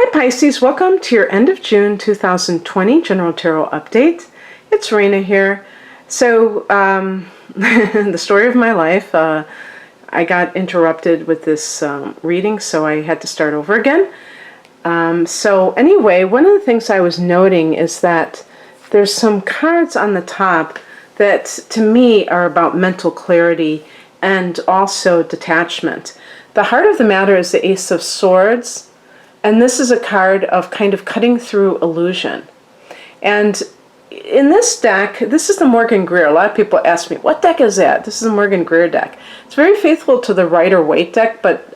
Hi Pisces, welcome to your end of June 2020 General Tarot Update. It's Raina here. So, the story of my life, I got interrupted with this reading, so I had to start over again. So anyway, one of the things I was noting is that there's some cards on the top that to me are about mental clarity and also detachment. The heart of the matter is the Ace of Swords. And this is a card of kind of cutting through illusion. And in this deck, this is the Morgan Greer. A lot of people ask me, what deck is that? This is the Morgan Greer deck. It's very faithful to the Rider-Waite deck, but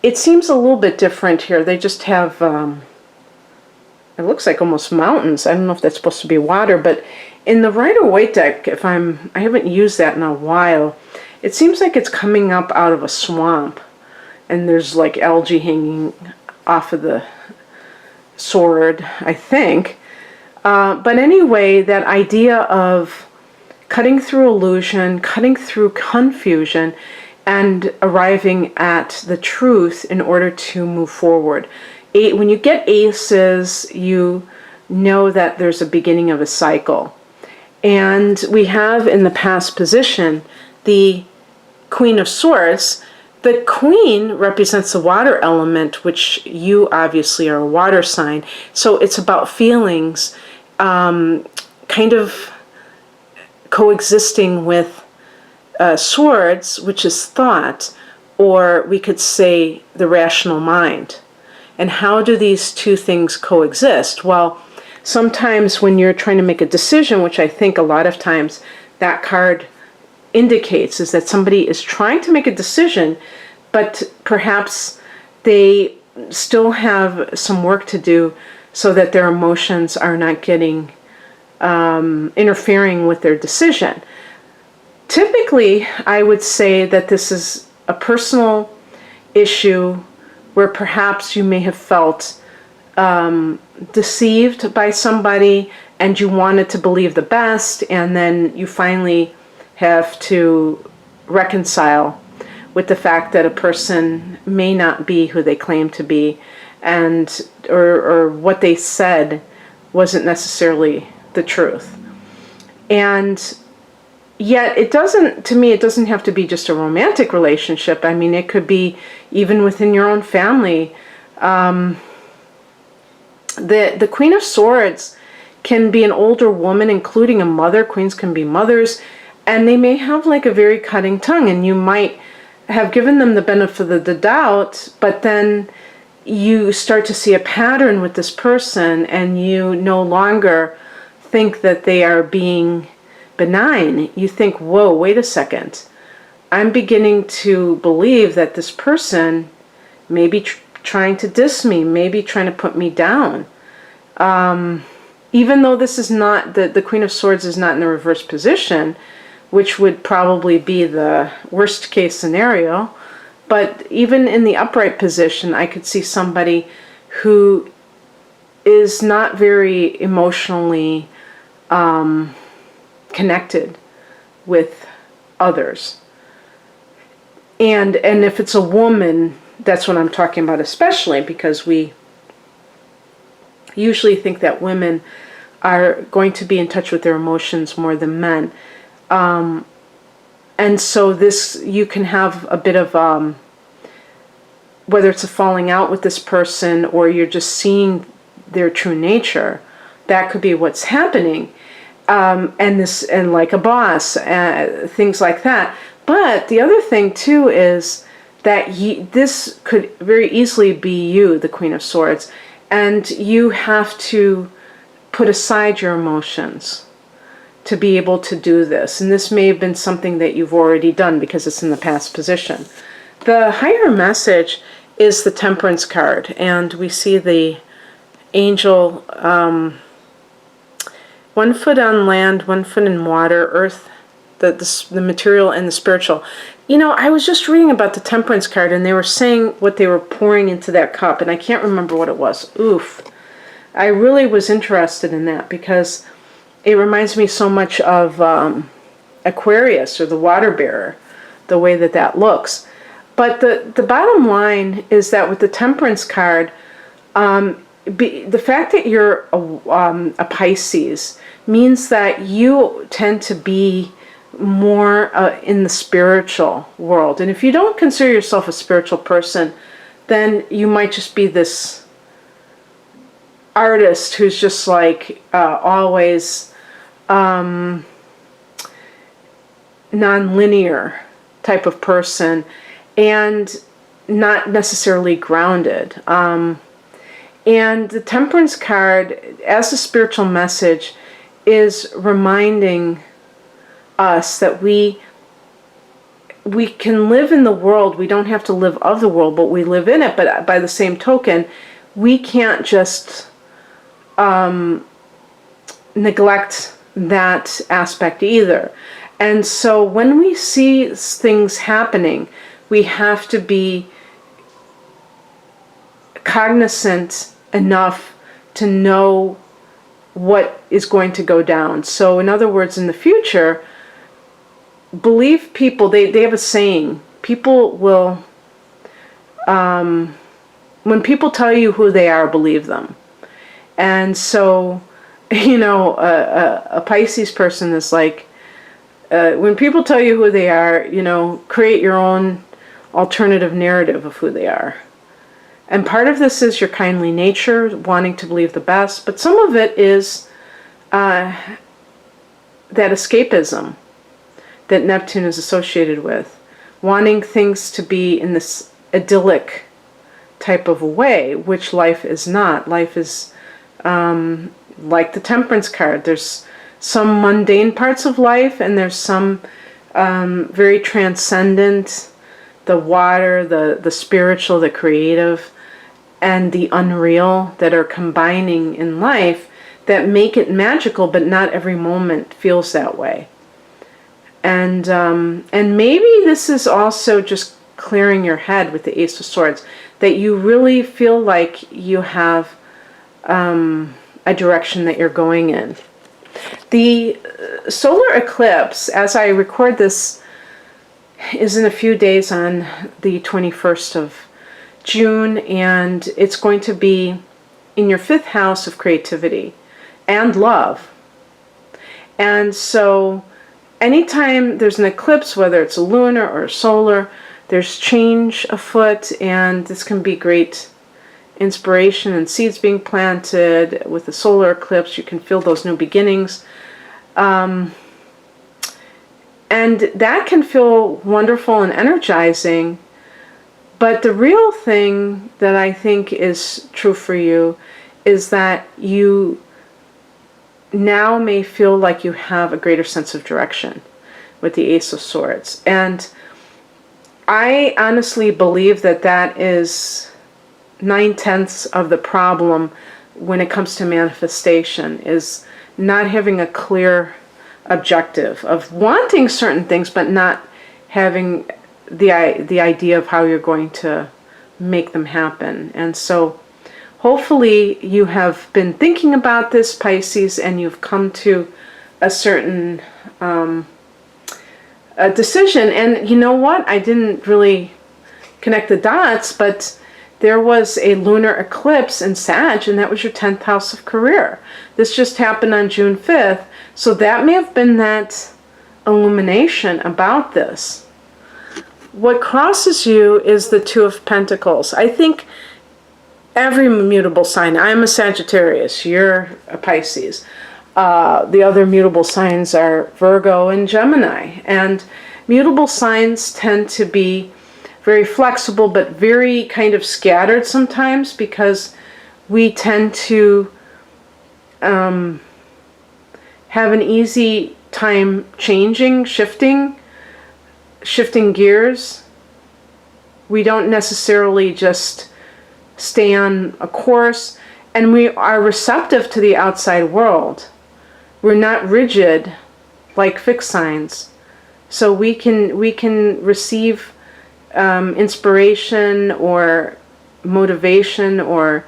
it seems a little bit different here. They just have, it looks like almost mountains. I don't know if that's supposed to be water, but in the Rider-Waite deck, I haven't used that in a while, it seems like it's coming up out of a swamp. And there's like algae hanging off of the sword, I think. But anyway, that idea of cutting through illusion, cutting through confusion, and arriving at the truth in order to move forward. When you get aces, you know that there's a beginning of a cycle. And we have in the past position the Queen of Swords. The Queen represents the water element, which you obviously are a water sign. So it's about feelings, kind of coexisting with swords, which is thought, or we could say the rational mind. And how do these two things coexist? Well, sometimes when you're trying to make a decision, which I think a lot of times that card indicates is that somebody is trying to make a decision, but perhaps they still have some work to do so that their emotions are not getting interfering with their decision. Typically, I would say that this is a personal issue where perhaps you may have felt deceived by somebody and you wanted to believe the best, and then you finally have to reconcile with the fact that a person may not be who they claim to be, and or what they said wasn't necessarily the truth. And yet it doesn't, to me, it doesn't have to be just a romantic relationship. I mean, it could be even within your own family. The Queen of Swords can be an older woman, including a mother. Queens can be mothers. And they may have like a very cutting tongue, and you might have given them the benefit of the doubt, but then you start to see a pattern with this person and you no longer think that they are being benign. You think, whoa, wait a second. I'm beginning to believe that this person may be trying to diss me, maybe trying to put me down. Even though this is not, the Queen of Swords is not in the reverse position, which would probably be the worst case scenario. But even in the upright position, I could see somebody who is not very emotionally connected with others. And if it's a woman, that's what I'm talking about especially, because we usually think that women are going to be in touch with their emotions more than men. And so this, you can have a bit of, whether it's a falling out with this person or you're just seeing their true nature, that could be what's happening. And like a boss, things like that. But the other thing too is that this could very easily be you, the Queen of Swords, and you have to put aside your emotions to be able to do this. And this may have been something that you've already done because it's in the past position. The higher message is the Temperance card, and we see the angel, 1 foot on land, 1 foot in water, earth, the material and the spiritual. You know, I was just reading about the Temperance card, and they were saying what they were pouring into that cup, and I can't remember what it was. Oof. I really was interested in that because it reminds me so much of Aquarius, or the water bearer, the way that looks. But the bottom line is that with the Temperance card, The fact that you're a Pisces means that you tend to be more in the spiritual world. And if you don't consider yourself a spiritual person, then you might just be this artist who's just like always non-linear type of person and not necessarily grounded. And the Temperance card, as a spiritual message, is reminding us that we can live in the world. We don't have to live of the world, but we live in it. But by the same token, we can't just neglect that aspect either. And so when we see things happening, we have to be cognizant enough to know what is going to go down. So in other words, in the future, believe people, they have a saying, people will, when people tell you who they are, believe them. And so, you know, a Pisces person is like, when people tell you who they are, you know, create your own alternative narrative of who they are. And part of this is your kindly nature, wanting to believe the best, but some of it is that escapism that Neptune is associated with, wanting things to be in this idyllic type of a way, which life is not. Life is like the Temperance card. There's some mundane parts of life, and there's some very transcendent, the water, the spiritual, the creative, and the unreal that are combining in life that make it magical, but not every moment feels that way. And maybe this is also just clearing your head with the Ace of Swords, that you really feel like you have a direction that you're going in. The solar eclipse, as I record this, is in a few days on the 21st of June, and it's going to be in your 5th house of creativity and love. And so anytime there's an eclipse, whether it's a lunar or a solar, there's change afoot, and this can be great inspiration and seeds being planted. With the solar eclipse, you can feel those new beginnings. And that can feel wonderful and energizing. But the real thing that I think is true for you is that you now may feel like you have a greater sense of direction with the Ace of Swords. And I honestly believe that that is 9/10 of the problem when it comes to manifestation, is not having a clear objective of wanting certain things, but not having the idea of how you're going to make them happen. And so hopefully you have been thinking about this, Pisces, and you've come to a certain a decision. And you know what? I didn't really connect the dots, but there was a lunar eclipse in Sag, and that was your 10th house of career. This just happened on June 5th. So that may have been that illumination about this. What crosses you is the Two of Pentacles. I think every mutable sign, I'm a Sagittarius, you're a Pisces. The other mutable signs are Virgo and Gemini. And mutable signs tend to be very flexible, but very kind of scattered sometimes, because we tend to have an easy time changing, shifting gears. We don't necessarily just stay on a course, and we are receptive to the outside world. We're not rigid like fixed signs. So we can receive inspiration or motivation or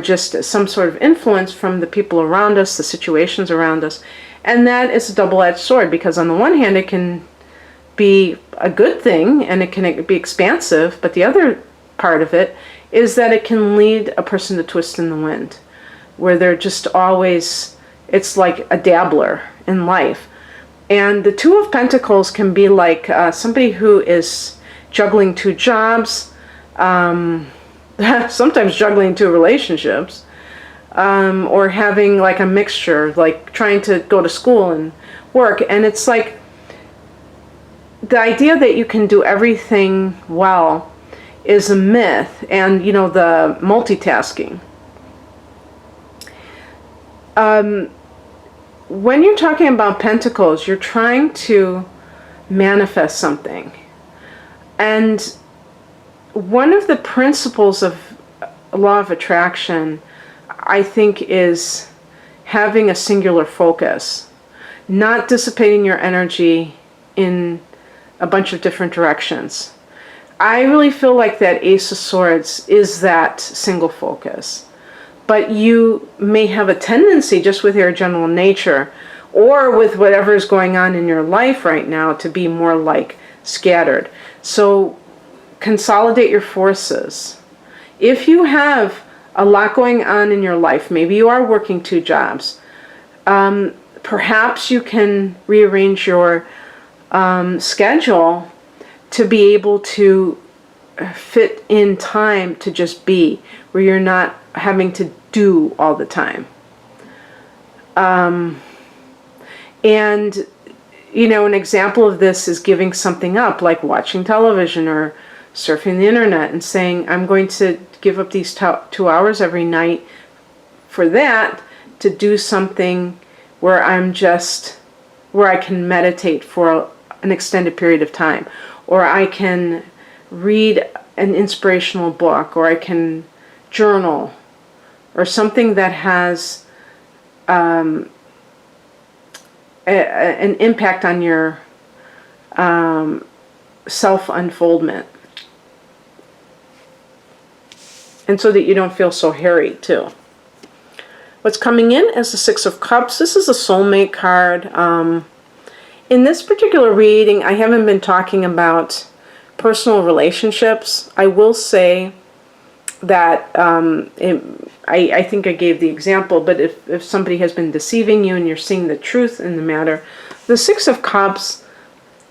just some sort of influence from the people around us, the situations around us. And that is a double-edged sword, because on the one hand it can be a good thing and it can be expansive, but the other part of it is that it can lead a person to twist in the wind, where they're just always, it's like a dabbler in life. And the Two of Pentacles can be like somebody who is juggling two jobs, sometimes juggling two relationships, or having like a mixture, like trying to go to school and work. And it's like the idea that you can do everything well is a myth. And, you know, the multitasking. When you're talking about pentacles, you're trying to manifest something. And one of the principles of law of attraction, I think, is having a singular focus, not dissipating your energy in a bunch of different directions. I really feel like that Ace of Swords is that single focus. But you may have a tendency, just with your general nature, or with whatever is going on in your life right now, to be more like scattered. So consolidate your forces. If you have a lot going on in your life, maybe you are working two jobs, perhaps you can rearrange your schedule to be able to fit in time to just be, where you're not having to do all the time. And, you know, an example of this is giving something up, like watching television or surfing the internet, and saying, I'm going to give up these 2 hours every night for that, to do something where where I can meditate for an extended period of time, or I can read an inspirational book, or I can journal, or something that has an impact on your self-unfoldment. And so that you don't feel so hairy, too. What's coming in as the Six of Cups, this is a soulmate card. In this particular reading, I haven't been talking about personal relationships. I will say that I think I gave the example, but if somebody has been deceiving you and you're seeing the truth in the matter, the Six of Cups,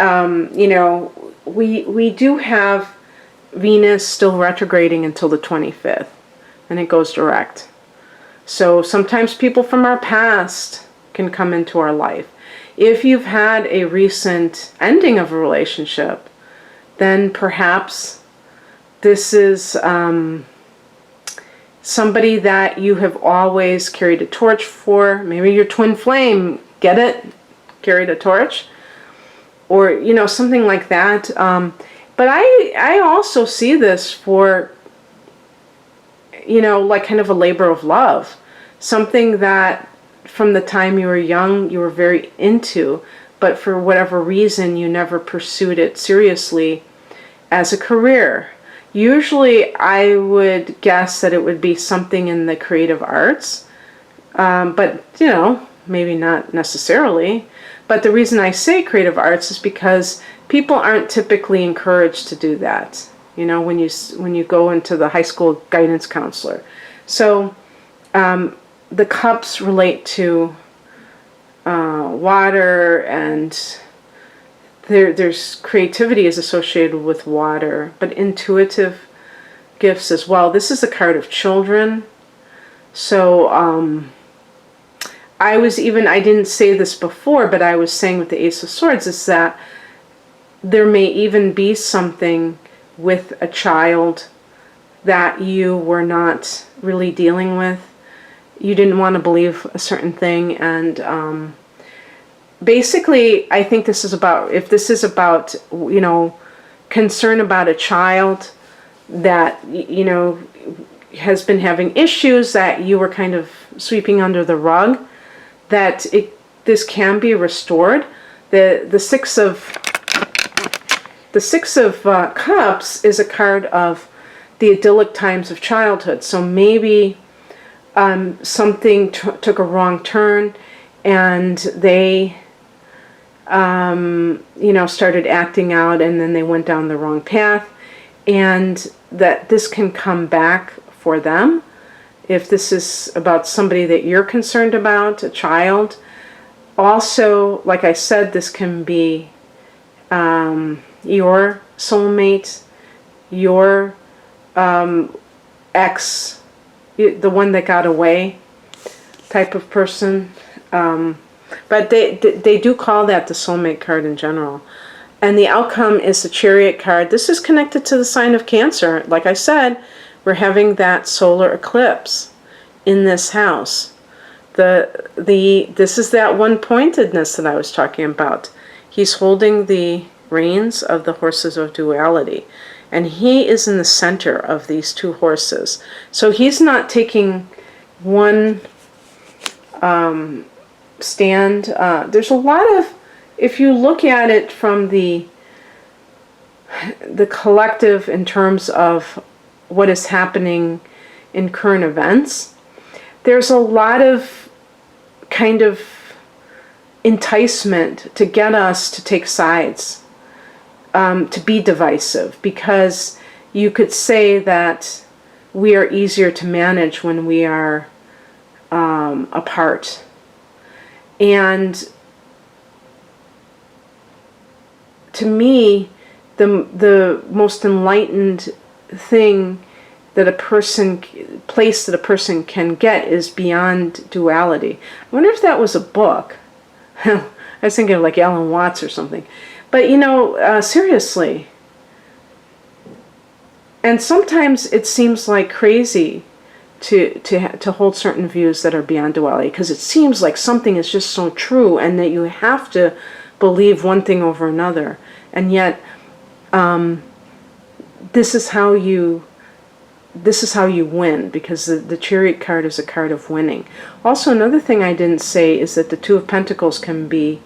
you know, we do have Venus still retrograding until the 25th, and it goes direct. So sometimes people from our past can come into our life. If you've had a recent ending of a relationship, then perhaps this is somebody that you have always carried a torch for. Maybe your twin flame, get it? Carried a torch? Or, you know, something like that. But I also see this for, you know, like kind of a labor of love. Something that from the time you were young, you were very into, but for whatever reason, you never pursued it seriously as a career. Usually, I would guess that it would be something in the creative arts, but, you know, maybe not necessarily. But the reason I say creative arts is because people aren't typically encouraged to do that, you know, when you go into the high school guidance counselor. So the cups relate to water, and there's creativity is associated with water, but intuitive gifts as well. This is a card of children. So I didn't say this before, but I was saying with the Ace of Swords is that there may even be something with a child that you were not really dealing with. You didn't want to believe a certain thing, and basically, I think this is about, if this is about, you know, concern about a child that, you know, has been having issues that you were kind of sweeping under the rug, that this can be restored. The Six of Cups is a card of the idyllic times of childhood. So maybe something took a wrong turn, and they you know, started acting out, and then they went down the wrong path, and that this can come back for them. If this is about somebody that you're concerned about, a child. Also, like I said, this can be your soulmate, your ex, the one that got away type of person. But they do call that the soulmate card in general. And the outcome is the Chariot card. This is connected to the sign of Cancer. Like I said, we're having that solar eclipse in this house. This is that one-pointedness that I was talking about. He's holding the reins of the horses of duality. And he is in the center of these two horses. So he's not taking one stand. There's a lot of, if you look at it from the collective in terms of what is happening in current events, there's a lot of kind of enticement to get us to take sides, to be divisive, because you could say that we are easier to manage when we are apart. And to me, the most enlightened thing that place that a person can get is beyond duality. I wonder if that was a book. I was thinking of like Alan Watts or something. But seriously. And sometimes it seems like crazy to hold certain views that are beyond duality, because it seems like something is just so true and that you have to believe one thing over another. And yet, this is how you win, because the Chariot card is a card of winning. Also, another thing I didn't say is that the Two of Pentacles can be,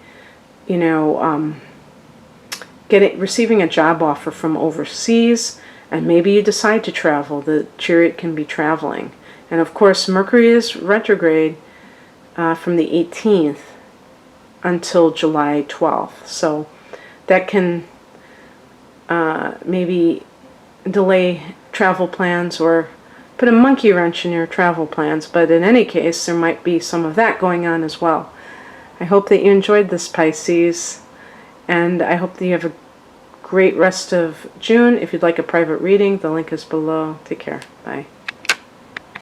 receiving a job offer from overseas, and maybe you decide to travel. The Chariot can be traveling. And of course, Mercury is retrograde from the 18th until July 12th. So that can maybe delay travel plans or put a monkey wrench in your travel plans. But in any case, there might be some of that going on as well. I hope that you enjoyed this, Pisces. And I hope that you have a great rest of June. If you'd like a private reading, the link is below. Take care. Bye.